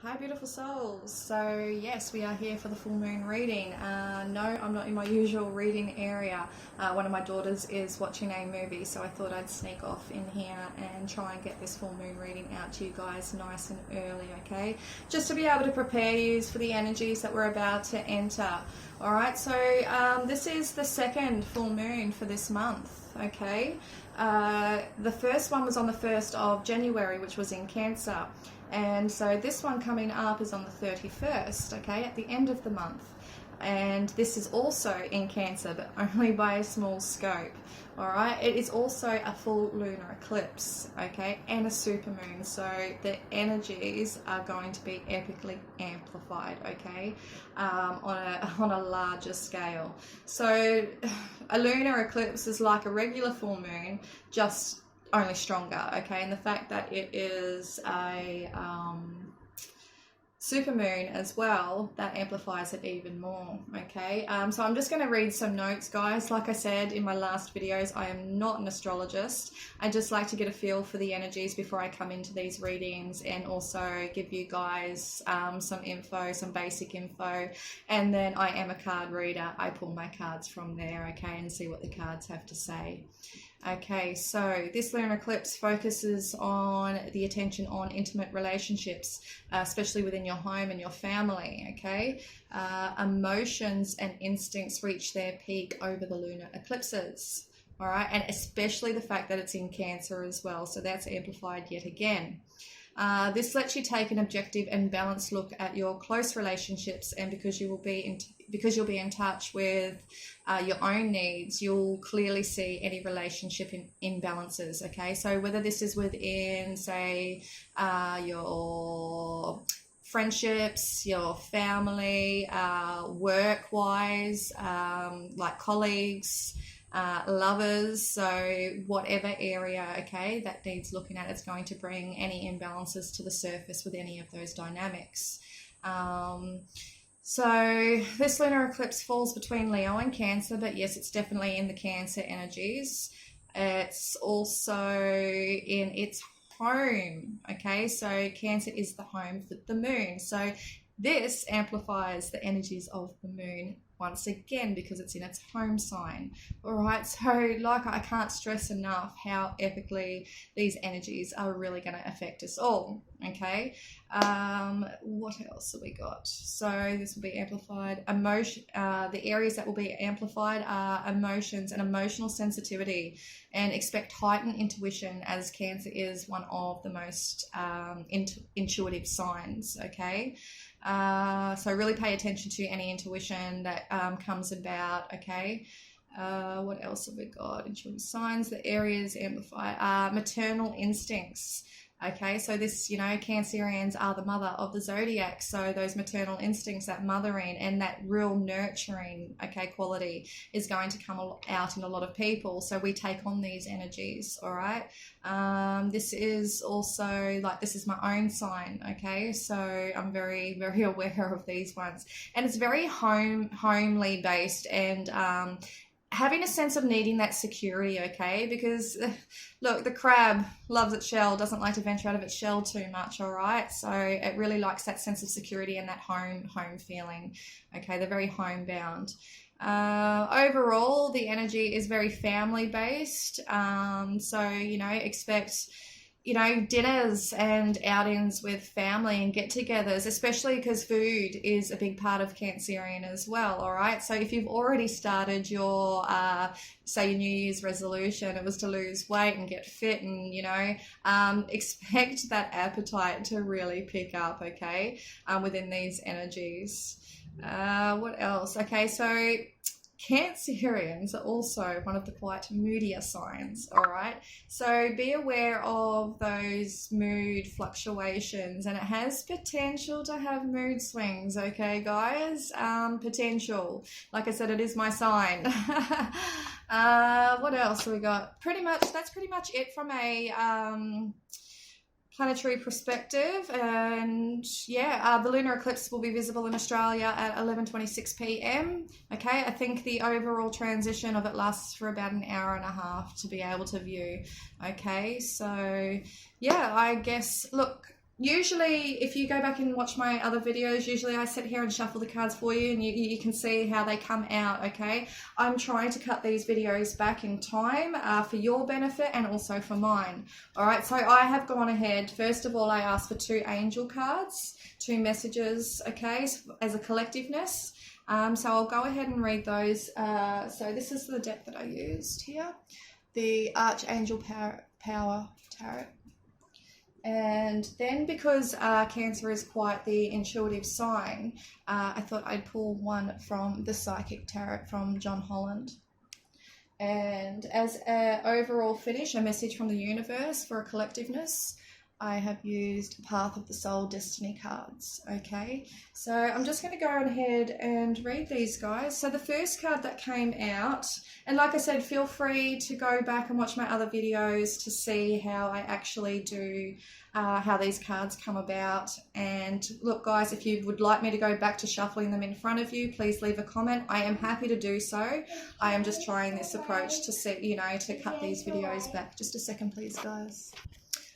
Hi beautiful souls. So yes, we are here for the full moon reading. No, I'm not in my usual reading area. One of my daughters is watching a movie, so I thought I'd sneak off in here and try and get this full moon reading out to you guys nice and early, okay? Just to be able to prepare you for the energies that we're about to enter. Alright, so this is the second full moon for this month, okay? The first one was on the 1st of January, which was in Cancer. And so this one coming up is on the 31st, okay, at the end of the month. And this is also in Cancer, but only by a small scope, all right? It is also a full lunar eclipse, okay, and a supermoon. So the energies are going to be epically amplified, okay, on a larger scale. So a lunar eclipse is like a regular full moon, just only stronger, okay? And the fact that it is a super moon as well, that amplifies it even more, okay? So I'm just going to read some notes, guys. Like I said in my last videos, I am not an astrologist. I just like to get a feel for the energies before I come into these readings, and also give you guys some info, some basic info. And then I am a card reader. I pull my cards from there, okay, and see what the cards have to say. Okay, so this lunar eclipse focuses on the attention on intimate relationships, especially within your home and your family, okay? Emotions and instincts reach their peak over the lunar eclipses, all right? And especially the fact that it's in Cancer as well, so that's amplified yet again. This lets you take an objective and balanced look at your close relationships, and because you'll be in touch with your own needs, you'll clearly see any relationship imbalances, okay? So whether this is within, say, your friendships, your family, work-wise, like colleagues, lovers, so whatever area, okay, that needs looking at, it's going to bring any imbalances to the surface with any of those dynamics. So this lunar eclipse falls between Leo and Cancer, but yes, it's definitely in the Cancer energies. It's also in its home, okay? So Cancer is the home for the moon. So this amplifies the energies of the moon once again because it's in its home sign. All right, so like I can't stress enough how epically these energies are really going to affect us all, okay? What else have we got? So this will be amplified. The areas that will be amplified are emotions and emotional sensitivity, and expect heightened intuition, as Cancer is one of the most intuitive signs, okay? So really pay attention to any intuition that comes about, okay? What else have we got? Intuitive signs, the areas amplified, maternal instincts. Okay, so this, Cancerians are the mother of the zodiac, so those maternal instincts, that mothering and that real nurturing, okay, quality is going to come out in a lot of people, so we take on these energies, all right? This is also, this is my own sign, okay, so I'm very, very aware of these ones, and it's very homely based, and having a sense of needing that security, okay? Because, look, the crab loves its shell, doesn't like to venture out of its shell too much, all right? So it really likes that sense of security and that home feeling, okay? They're very homebound. Overall, the energy is very family-based, so, expect dinners and outings with family and get-togethers, especially because food is a big part of Cancerian as well, all right? So if you've already started your, say, your New Year's resolution, it was to lose weight and get fit and, expect that appetite to really pick up, okay, within these energies. What else? Okay, so Cancerians are also one of the quite moodier signs, all right? So be aware of those mood fluctuations, and it has potential to have mood swings, okay, guys? Potential. Like I said, it is my sign. What else have we got? That's pretty much it from a planetary perspective, and yeah, the lunar eclipse will be visible in Australia at 11:26 p.m. okay, I think the overall transition of it lasts for about an hour and a half to be able to view, okay? So yeah, I guess, look, Usually, if you go back and watch my other videos, usually I sit here and shuffle the cards for you, and you can see how they come out, okay? I'm trying to cut these videos back in time for your benefit and also for mine. All right, so I have gone ahead. First of all, I asked for 2 angel cards, 2 messages, okay, as a collectiveness. So I'll go ahead and read those. So this is the deck that I used here, the Archangel Power Tarot. And then because Cancer is quite the intuitive sign, I thought I'd pull one from the Psychic Tarot from John Holland. And as an overall finish, a message from the universe for a collectiveness, I have used Path of the Soul Destiny cards, okay? So I'm just going to go ahead and read these, guys. So the first card that came out, and like I said, feel free to go back and watch my other videos to see how I actually do, how these cards come about. And look, guys, if you would like me to go back to shuffling them in front of you, please leave a comment. I am happy to do so. I am just trying this approach to see, you know, to cut these videos back. Just a second, please, guys.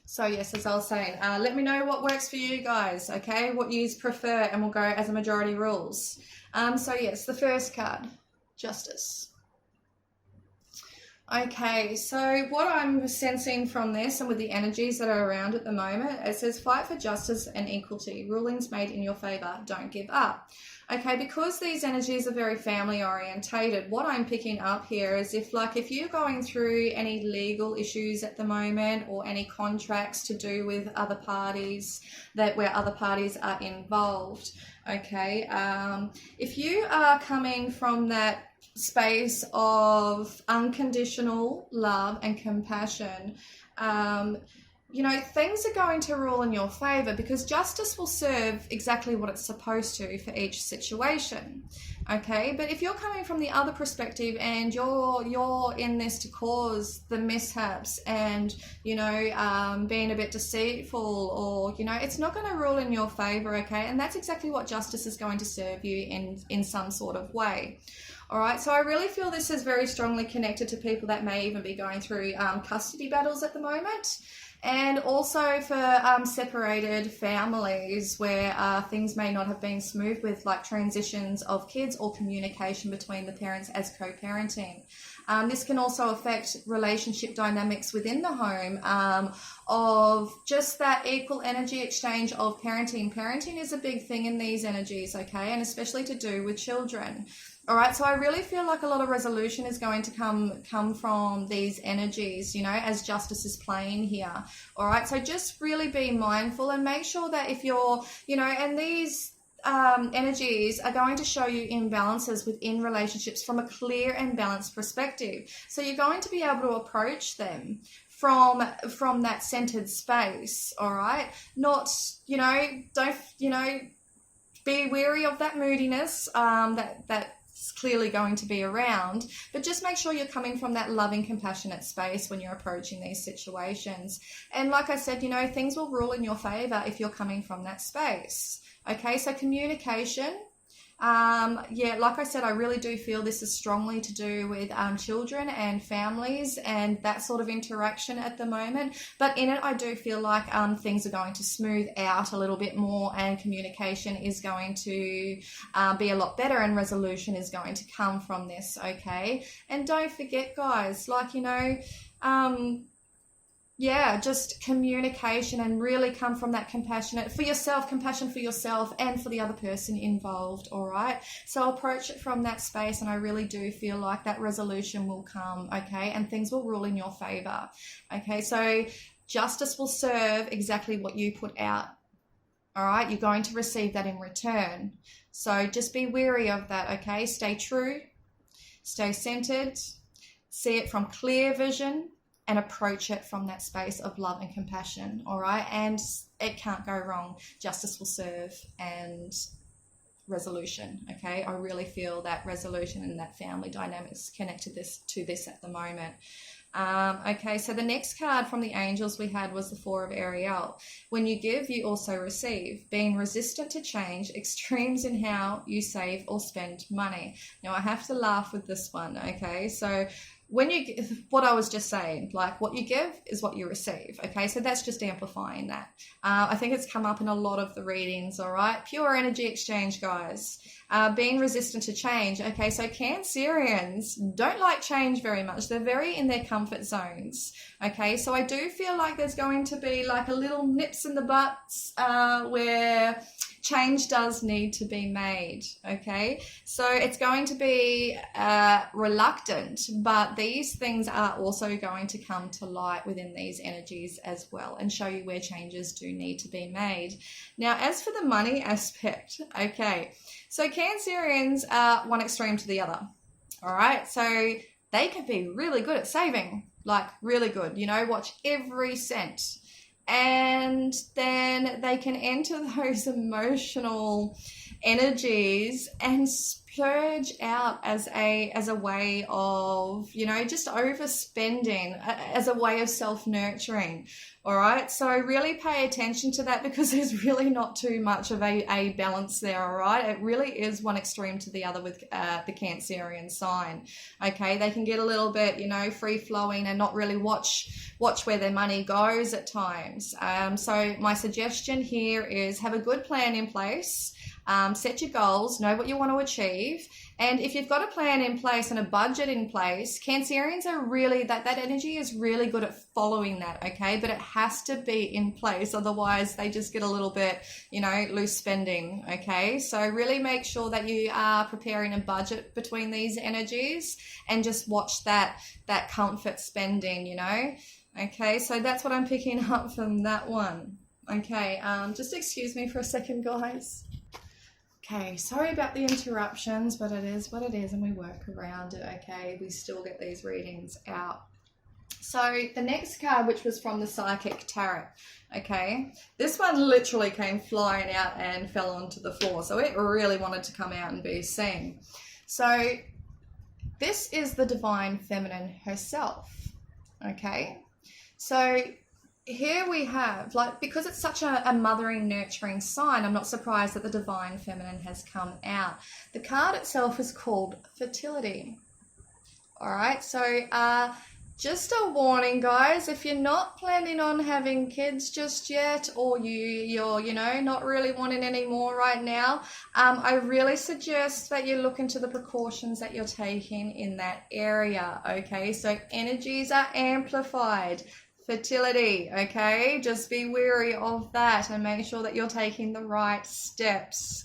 So yes, as I was saying, let me know what works for you guys, okay? What you prefer, and we'll go as a majority rules. So yes, the first card, Justice. Okay, so what I'm sensing from this and with the energies that are around at the moment, it says fight for justice and equality. Rulings made in your favor. Don't give up. Okay, because these energies are very family orientated, what I'm picking up here is if you're going through any legal issues at the moment or any contracts to do with other parties, where other parties are involved, okay, if you are coming from that space of unconditional love and compassion, you know, things are going to rule in your favor because justice will serve exactly what it's supposed to for each situation, okay? But if you're coming from the other perspective and you're in this to cause the mishaps and, you know, being a bit deceitful, or, you know, it's not going to rule in your favor, okay? And that's exactly what justice is going to serve you in some sort of way. All right, so I really feel this is very strongly connected to people that may even be going through custody battles at the moment. And also for separated families where things may not have been smooth with, like transitions of kids or communication between the parents as co-parenting. This can also affect relationship dynamics within the home, of just that equal energy exchange of parenting. Parenting is a big thing in these energies, okay, and especially to do with children. All right, so I really feel like a lot of resolution is going to come from these energies, you know, as justice is playing here. All right, so just really be mindful and make sure that if you're, you know, and these energies are going to show you imbalances within relationships from a clear and balanced perspective. So you're going to be able to approach them from that centered space, all right? Not, you know, don't, you know, be wary of that moodiness that's clearly going to be around, but just make sure you're coming from that loving, compassionate space when you're approaching these situations. And like I said, you know, things will rule in your favor if you're coming from that space. Okay, so communication. Yeah, like I said, I really do feel this is strongly to do with children and families and that sort of interaction at the moment. But in it, I do feel like things are going to smooth out a little bit more, and communication is going to be a lot better, and resolution is going to come from this, okay? And don't forget, guys, like, you know, yeah, just communication, and really come from that compassion for yourself and for the other person involved, all right? So approach it from that space, and I really do feel like that resolution will come, okay? And things will rule in your favor, okay? So justice will serve exactly what you put out, all right? You're going to receive that in return. So just be wary of that, okay? Stay true, stay centered, see it from clear vision, and approach it from that space of love and compassion, all right? And it can't go wrong. Justice will serve, and resolution, okay? I really feel that resolution and that family dynamics connect to this at the moment. Okay, so the next card from the angels we had was the Four of Ariel. When you give, you also receive. Being resistant to change, extremes in how you save or spend money. Now, I have to laugh with this one, okay? So what I was just saying, like what you give is what you receive. Okay, so that's just amplifying that. I think it's come up in a lot of the readings. All right, pure energy exchange, guys. Being resistant to change. Okay, so Cancerians don't like change very much. They're very in their comfort zones. Okay, so I do feel like there's going to be like a little nips in the butts where change does need to be made. Okay, so it's going to be reluctant, but these things are also going to come to light within these energies as well and show you where changes do need to be made. Now, as for the money aspect, okay, so Cancerians are one extreme to the other. All right, so they can be really good at saving, like really good, you know, watch every cent. And then they can enter those emotional energies and splurge out as a way of, you know, just overspending, as a way of self-nurturing. All right, so really pay attention to that, because there's really not too much of a balance there. All right, it really is one extreme to the other with the Cancerian sign. Okay, they can get a little bit, you know, free flowing and not really watch where their money goes at times. So my suggestion here is have a good plan in place. Set your goals, know what you want to achieve, and if you've got a plan in place and a budget in place, Cancerians are really, that energy is really good at following that, okay? But it has to be in place, otherwise they just get a little bit, you know, loose spending, okay? So really make sure that you are preparing a budget between these energies and just watch that comfort spending, you know? Okay, so that's what I'm picking up from that one. Okay, just excuse me for a second, guys. Okay, sorry about the interruptions, but it is what it is and we work around it, okay? We still get these readings out. So the next card, which was from the Psychic Tarot, okay? This one literally came flying out and fell onto the floor, so it really wanted to come out and be seen. So this is the Divine Feminine herself, okay? So here we have, like, because it's such a mothering, nurturing sign, I'm not surprised that the Divine Feminine has come out. The card itself is called Fertility. All right, so just a warning, guys, if you're not planning on having kids just yet, or you're you know, not really wanting any more right now, I really suggest that you look into the precautions that you're taking in that area, okay? So energies are amplified. Fertility, okay? Just be wary of that and make sure that you're taking the right steps.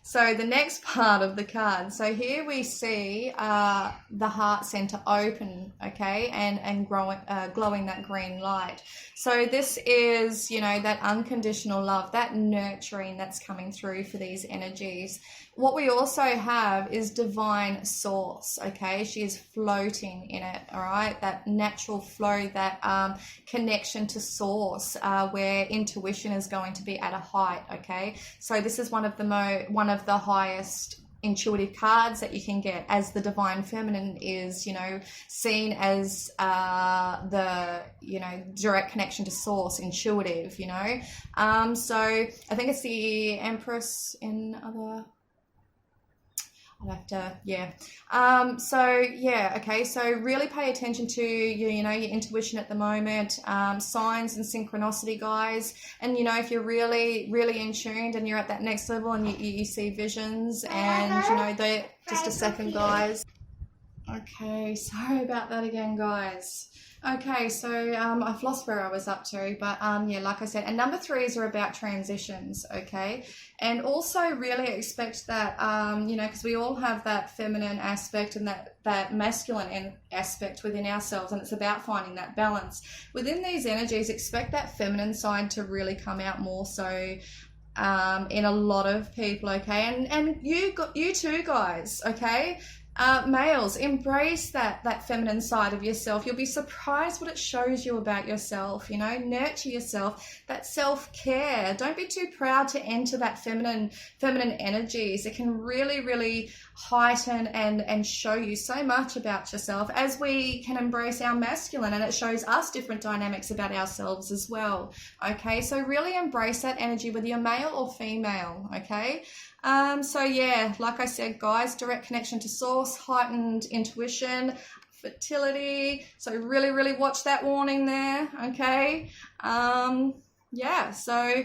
So the next part of the card, so here we see the heart center open, okay, and glowing that green light. So this is, you know, that unconditional love, that nurturing that's coming through for these energies. What we also have is divine source, okay? She is floating in it, all right? That natural flow, that connection to source, where intuition is going to be at a height, okay? So this is one of the highest intuitive cards that you can get, as the Divine Feminine is, you know, seen as the, you know, direct connection to source, intuitive, you know. So I think it's the Empress in other... I'll have to, yeah. So yeah, okay. So really pay attention to your intuition at the moment, signs and synchronicity, guys. And you know, if you're really, really in tuned and you're at that next level and you see visions, and you know, they just a second, guys. Okay, sorry about that again, guys. Okay, so I've lost where I was up to, but yeah, like I said, and number 3s are about transitions, okay? And also really expect that, you know, because we all have that feminine aspect and that masculine aspect within ourselves, and it's about finding that balance. Within these energies, expect that feminine side to really come out more so in a lot of people, okay? And you too, guys, okay? Males, embrace that feminine side of yourself. You'll be surprised what it shows you about yourself, you know. Nurture yourself, that self-care. Don't be too proud to enter that feminine energies. It can really, really heighten and show you so much about yourself, as we can embrace our masculine, and it shows us different dynamics about ourselves as well, okay? So really embrace that energy, whether you're male or female, okay? So yeah, like I said, guys, direct connection to source, course, heightened intuition, fertility. So really, really watch that warning there, okay? Yeah, so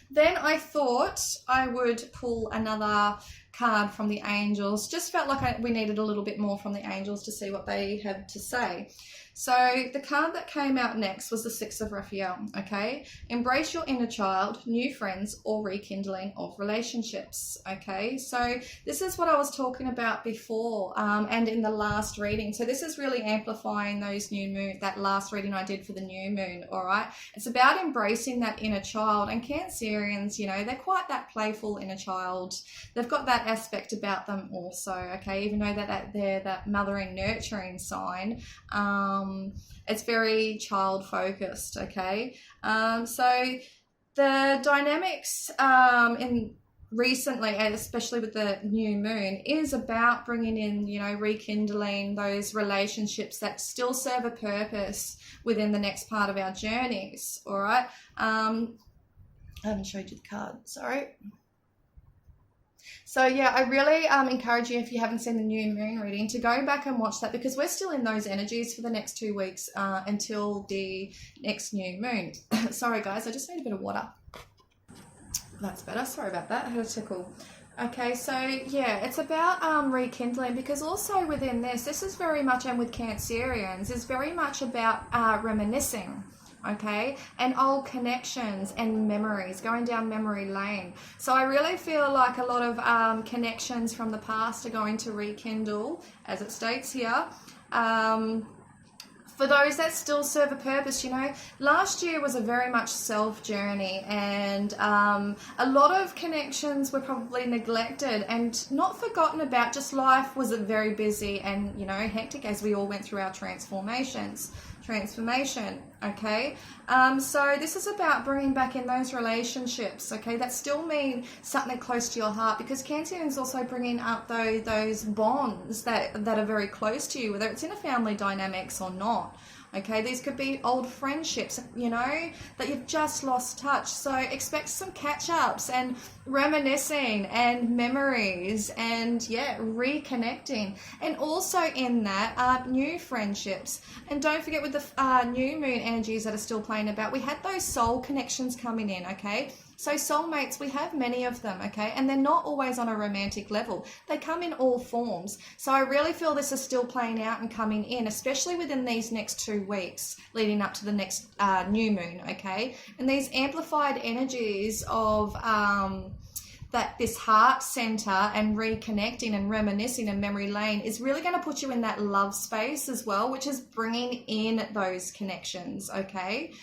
then I thought I would pull another card from the angels. Just felt like we needed a little bit more from the angels to see what they have to say. So the card that came out next was the Six of Raphael, okay? Embrace your inner child, new friends, or rekindling of relationships, okay? So this is what I was talking about before and in the last reading. So this is really amplifying those new moon, that last reading I did for the new moon, all right? It's about embracing that inner child. And Cancerians, you know, they're quite that playful inner child. They've got that aspect about them also, okay? Even though that they're that mothering, nurturing sign, it's very child focused, okay? So the dynamics in recently, and especially with the new moon, is about bringing in, you know, rekindling those relationships that still serve a purpose within the next part of our journeys, all right? I haven't showed you the card, sorry. So yeah, I really encourage you, if you haven't seen the new moon reading, to go back and watch that, because we're still in those energies for the next 2 weeks until the next new moon. Sorry guys, I just need a bit of water. That's better. Sorry about that. I had a tickle. Okay, so yeah, it's about rekindling, because also within this is very much, and with Cancerians, is very much about reminiscing. Okay, and old connections and memories, going down memory lane. So I really feel like a lot of connections from the past are going to rekindle, as it states here. For those that still serve a purpose, you know, last year was a very much self journey, and a lot of connections were probably neglected and not forgotten about. Just life was very busy and, you know, hectic as we all went through our transformation, okay? So this is about bringing back in those relationships, okay, that still mean something close to your heart, because Cancerians also bringing up those bonds that are very close to you, whether it's in a family dynamics or not. Okay, these could be old friendships, you know, that you've just lost touch. So expect some catch-ups and reminiscing and memories and, yeah, reconnecting. And also in that, new friendships. And don't forget, with the new moon energies that are still playing about, we had those soul connections coming in, okay? So soulmates, we have many of them, okay? And they're not always on a romantic level. They come in all forms. So I really feel this is still playing out and coming in, especially within these next 2 weeks leading up to the next new moon, okay? And these amplified energies of that this heart center and reconnecting and reminiscing and memory lane is really going to put you in that love space as well, which is bringing in those connections, okay?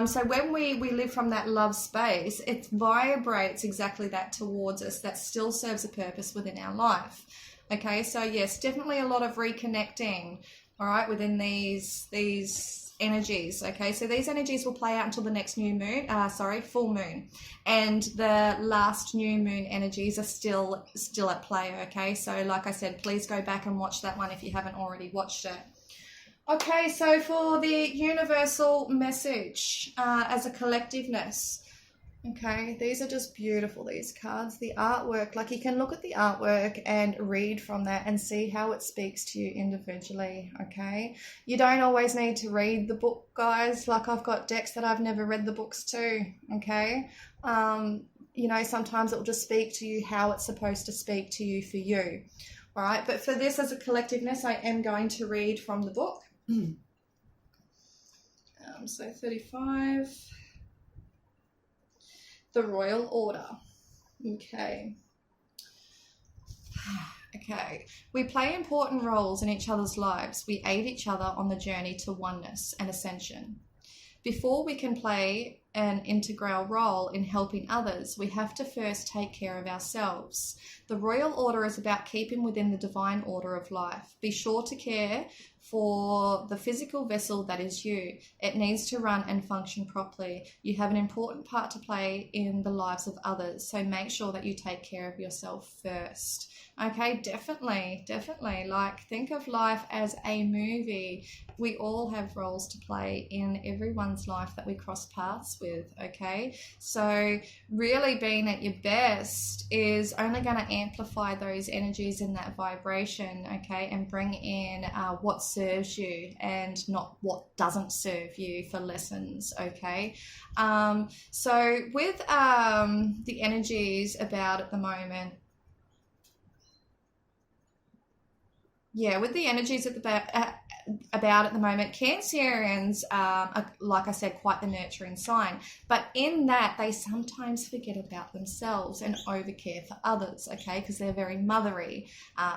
So when we live from that love space, it vibrates exactly that towards us, that still serves a purpose within our life. Okay, so yes, definitely a lot of reconnecting, all right, within these energies. Okay, so these energies will play out until the next new moon, full moon, and the last new moon energies are still at play. Okay, so like I said, please go back and watch that one if you haven't already watched it. Okay, so for the universal message as a collectiveness, okay, these are just beautiful, these cards. The artwork, like you can look at the artwork and read from that and see how it speaks to you individually, okay? You don't always need to read the book, guys. Like I've got decks that I've never read the books to, okay? You know, sometimes it will just speak to you how it's supposed to speak to you for you, all right? But for this as a collectiveness, I am going to read from the book. So 35, the Royal Order. Okay. Okay. We play important roles in each other's lives. We aid each other on the journey to oneness and ascension. Before we can play an integral role in helping others, we have to first take care of ourselves. The Royal Order is about keeping within the divine order of life. Be sure to care for the physical vessel that is you. It needs to run and function properly. You have an important part to play in the lives of others, so make sure that you take care of yourself first. Okay, definitely. Like, think of life as a movie. We all have roles to play in everyone's life that we cross paths with, okay? So really being at your best is only going to amplify those energies in that vibration, okay, and bring in what serves you and not what doesn't serve you for lessons, okay? So with the energies about at the moment, yeah, with the energies at the about at the moment, Cancerians are, like I said, quite the nurturing sign. But in that, they sometimes forget about themselves and overcare for others, okay? Because they're very mothery,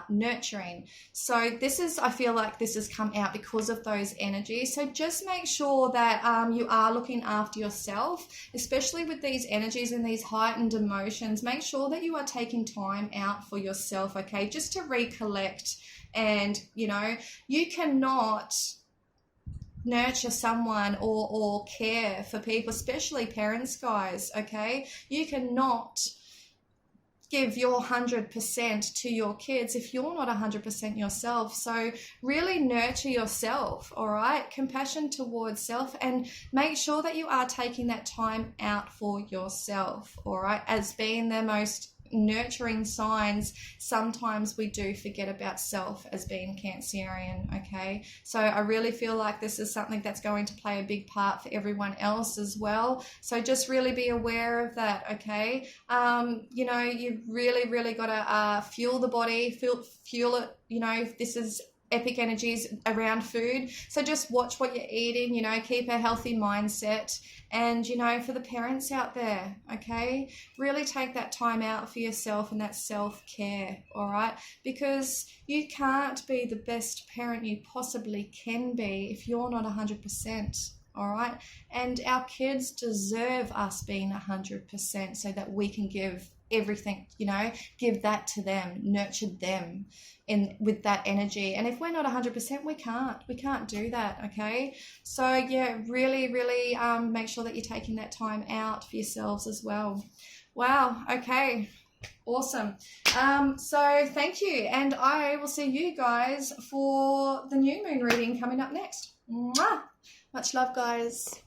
nurturing. So this is, I feel like this has come out because of those energies. So just make sure that you are looking after yourself, especially with these energies and these heightened emotions. Make sure that you are taking time out for yourself, okay? Just to recollect. And, you know, you cannot nurture someone or care for people, especially parents, guys, okay? You cannot give your 100% to your kids if you're not 100% yourself. So really nurture yourself, all right? Compassion towards self, and make sure that you are taking that time out for yourself, all right? As being the most nurturing signs, sometimes we do forget about self as being Cancerian, okay? So I really feel like this is something that's going to play a big part for everyone else as well. So just really be aware of that, okay? You know, you've really got to fuel the body, fuel it, you know, this is epic energies around food. So just watch what you're eating, you know, keep a healthy mindset. And, you know, for the parents out there, okay, really take that time out for yourself and that self-care, all right? Because you can't be the best parent you possibly can be if you're not 100%. All right. And our kids deserve us being 100% so that we can give everything, you know, give that to them, nurture them in with that energy. And if we're not 100%, we can't do that. Okay. So yeah, really make sure that you're taking that time out for yourselves as well. Wow. Okay. Awesome. So thank you. And I will see you guys for the new moon reading coming up next. Mwah! Much love, guys.